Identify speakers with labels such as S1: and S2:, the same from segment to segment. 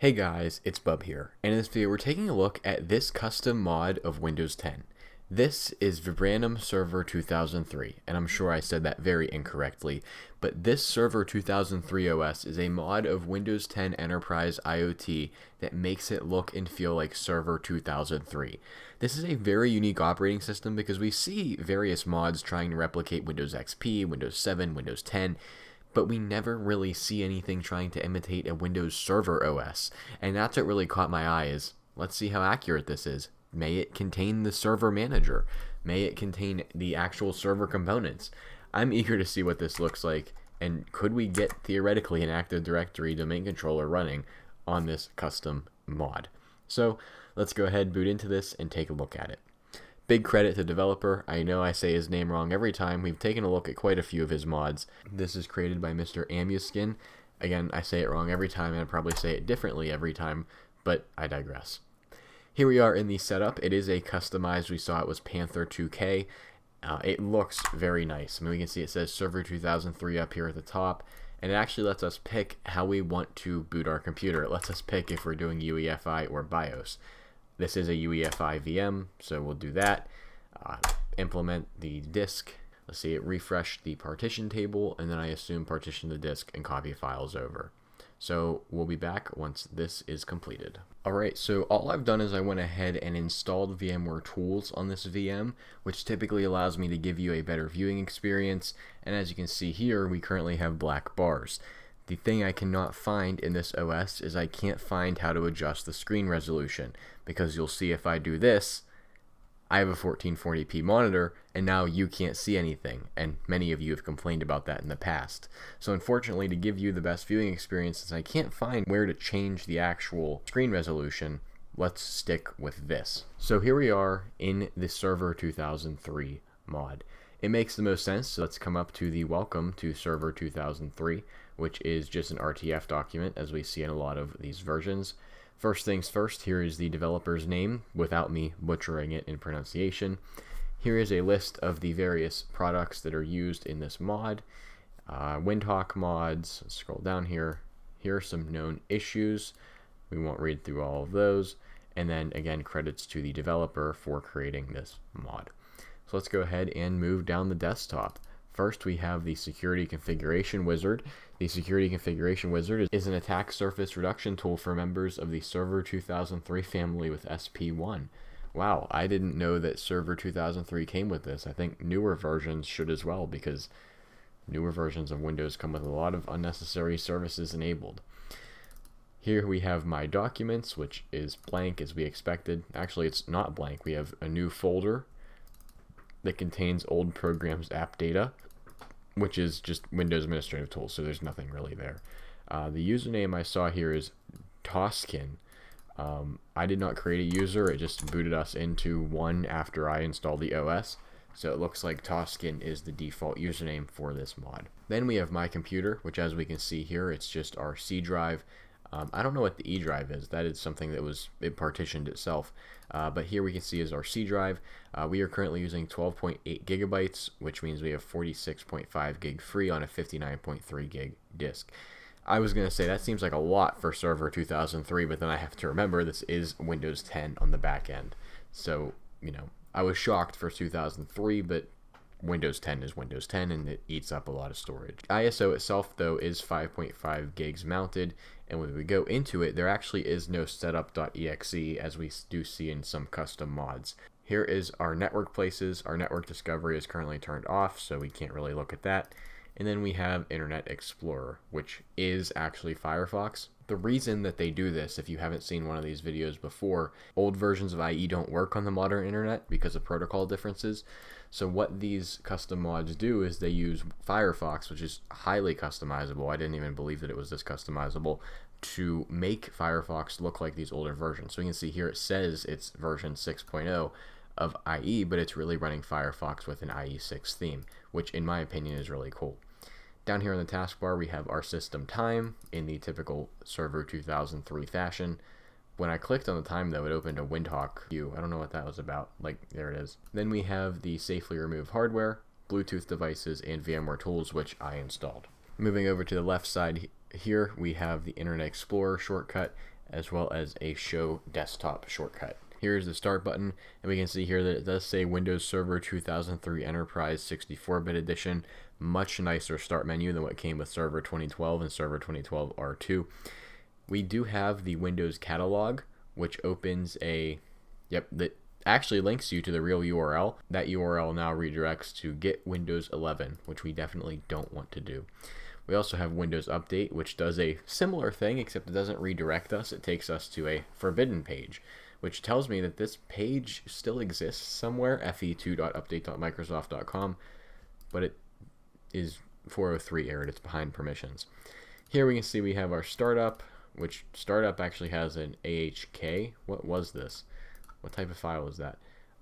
S1: Hey guys, it's Bub here, and in this video we're taking a look at this custom mod of Windows 10. This is Vibranium Server 2003, and I'm sure I said that very incorrectly, but this Server 2003 OS is a mod of Windows 10 Enterprise IoT that makes it look and feel like Server 2003. This is a very unique operating system because we see various mods trying to replicate Windows XP, Windows 7, Windows 10, but we never really see anything trying to imitate a Windows Server OS, and that's what really caught my eye is, let's see how accurate this is. May it contain the server manager? May it contain the actual server components? I'm eager to see what this looks like, and could we get theoretically an Active Directory domain controller running on this custom mod? So let's go ahead, boot into this, and take a look at it. Big credit to developer. I know I say his name wrong every time. We've taken a look at quite a few of his mods. This is created by Mr. Amuskin. Again, I say it wrong every time, and I probably say it differently every time, but I digress. Here we are in the setup. It is a customized, we saw it was Panther 2K. It looks very nice. I mean, we can see it says Server 2003 up here at the top, and it actually lets us pick how we want to boot our computer. It lets us pick if we're doing UEFI or BIOS. This is a UEFI VM, so we'll do that. Implement the disk. Let's see, it refreshed the partition table, and then I assume partition the disk and copy files over. So we'll be back once this is completed. Alright, so all I've done is I went ahead and installed VMware tools on this VM, which typically allows me to give you a better viewing experience, and as you can see here, we currently have black bars. The thing I cannot find in this OS is I can't find how to adjust the screen resolution, because you'll see if I do this, I have a 1440p monitor, and now you can't see anything, and many of you have complained about that in the past. So unfortunately, to give you the best viewing experience, since I can't find where to change the actual screen resolution, let's stick with this. So here we are in the Server 2003 mod. It makes the most sense, so let's come up to the Welcome to Server 2003, which is just an RTF document, as we see in a lot of these versions. First things first, here is the developer's name, without me butchering it in pronunciation. Here is a list of the various products that are used in this mod. Windhawk mods, let's scroll down here. Here are some known issues. We won't read through all of those. And then again, credits to the developer for creating this mod. So let's go ahead and move down the desktop. First, we have the Security Configuration Wizard. The Security Configuration Wizard is an attack surface reduction tool for members of the Server 2003 family with SP1. Wow, I didn't know that Server 2003 came with this. I think newer versions should as well, because newer versions of Windows come with a lot of unnecessary services enabled. Here we have My Documents, which is blank as we expected. Actually, it's not blank. We have a new folder that contains old programs app data, which is just Windows administrative tools, so there's nothing really there. The username I saw here is Toskin. I did not create a user, it just booted us into one after I installed the OS, so it looks like Toskin is the default username for this mod. Then we have My Computer, which as we can see here, it's just our C drive. I don't know what the E drive is. That is something that it partitioned itself. But here we can see is our C drive. We are currently using 12.8 gigabytes, which means we have 46.5 gig free on a 59.3 gig disk. I was going to say that seems like a lot for Server 2003, but then I have to remember this is Windows 10 on the back end. So, you know, I was shocked for 2003, but Windows 10 is Windows 10 and it eats up a lot of storage. ISO itself though is 5.5 gigs mounted, and when we go into it there actually is no setup.exe as we do see in some custom mods. Here is our network places. Our network discovery is currently turned off, so we can't really look at that. And then we have Internet Explorer, which is actually Firefox. The reason that they do this, if you haven't seen one of these videos before, old versions of IE don't work on the modern internet because of protocol differences. So what these custom mods do is they use Firefox, which is highly customizable. I didn't even believe that it was this customizable, to make Firefox look like these older versions. So you can see here it says it's version 6.0 of IE, but it's really running Firefox with an IE6 theme, which in my opinion is really cool. Down here on the taskbar we have our system time in the typical Server 2003 fashion. When I clicked on the time though, it opened a Windhawk view. I don't know what that was about. Like, there it is. Then we have the safely remove hardware, Bluetooth devices, and VMware tools, which I installed. Moving over to the left side here, we have the Internet Explorer shortcut. as well as a show desktop shortcut. Here's the start button, and we can see here that it does say Windows Server 2003 Enterprise 64-bit edition. Much nicer start menu than what came with Server 2012 and Server 2012 R2. We do have the Windows catalog, which opens that actually links you to the real URL. That URL now redirects to get Windows 11, which we definitely don't want to do. We also have Windows Update, which does a similar thing, except it doesn't redirect us. It takes us to a forbidden page, which tells me that this page still exists somewhere, fe2.update.microsoft.com, but it is 403 error. It's behind permissions. Here we can see we have our startup, which startup actually has an AHK. What was this? What type of file is that?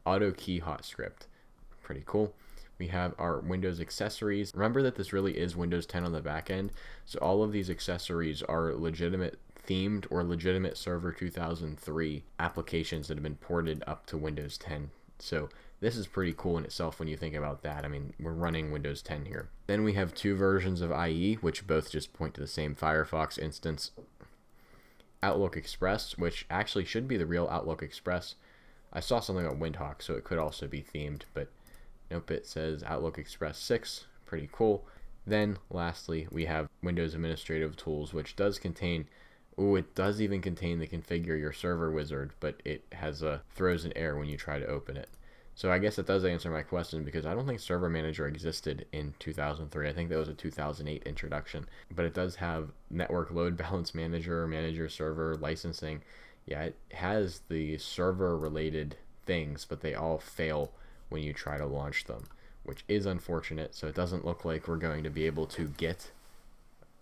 S1: Auto key hot script. Pretty cool. We have our Windows accessories. Remember that this really is Windows 10 on the back end, so all of these accessories are legitimate themed or legitimate Server 2003 applications that have been ported up to Windows 10. So this is pretty cool in itself when you think about that. I mean, we're running Windows 10 here. Then we have two versions of IE, which both just point to the same Firefox instance. Outlook Express, which actually should be the real Outlook Express. I saw something on Windhawk, so it could also be themed, but nope, it says Outlook Express 6. Pretty cool. Then, lastly, we have Windows Administrative Tools, which does contain, it does even contain the Configure Your Server wizard, but it has throws an error when you try to open it. So I guess it does answer my question, because I don't think Server Manager existed in 2003. I think that was a 2008 introduction. But it does have Network Load Balance Manager, Manager Server, Licensing. Yeah, it has the server-related things, but they all fail when you try to launch them, which is unfortunate. So it doesn't look like we're going to be able to get...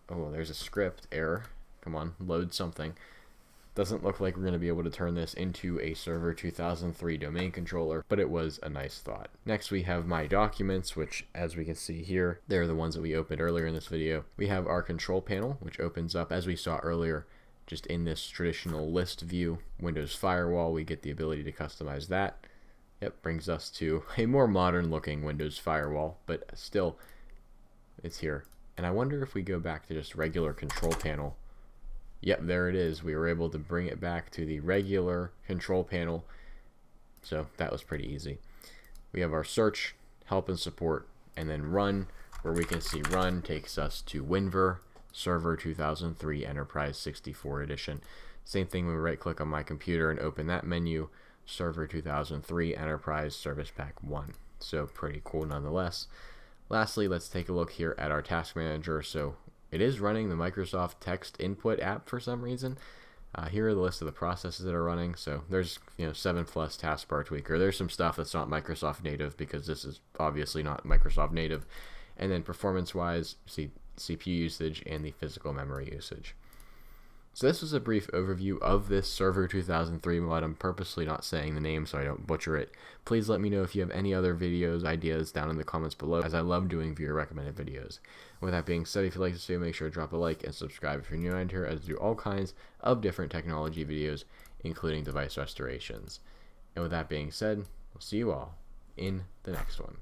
S1: Oh, there's a script error. Come on, load something. Doesn't look like we're going to be able to turn this into a Server 2003 domain controller, but it was a nice thought. Next, we have My Documents, which, as we can see here, they're the ones that we opened earlier in this video. We have our control panel, which opens up, as we saw earlier, just in this traditional list view. Windows Firewall, we get the ability to customize that. Yep, brings us to a more modern looking Windows Firewall, but still, it's here. And I wonder if we go back to just regular control panel. Yep, there it is. We were able to bring it back to the regular control panel. So that was pretty easy. We have our search, help and support, and then run, where we can see run takes us to WinVer Server 2003 Enterprise 64 Edition. Same thing when we right click on my computer and open that menu, Server 2003 Enterprise Service Pack 1. So pretty cool nonetheless. Lastly, let's take a look here at our task manager. So it is running the Microsoft Text Input app for some reason. Here are the list of the processes that are running. So there's 7+ taskbar tweaker. There's some stuff that's not Microsoft native, because this is obviously not Microsoft native. And then performance-wise, see CPU usage and the physical memory usage. So this was a brief overview of this Server 2003 mod. I'm purposely not saying the name so I don't butcher it. Please let me know if you have any other videos, ideas down in the comments below, as I love doing viewer recommended videos. With that being said, if you like this video, make sure to drop a like and subscribe if you're new around here, as I do all kinds of different technology videos, including device restorations. And with that being said, we'll see you all in the next one.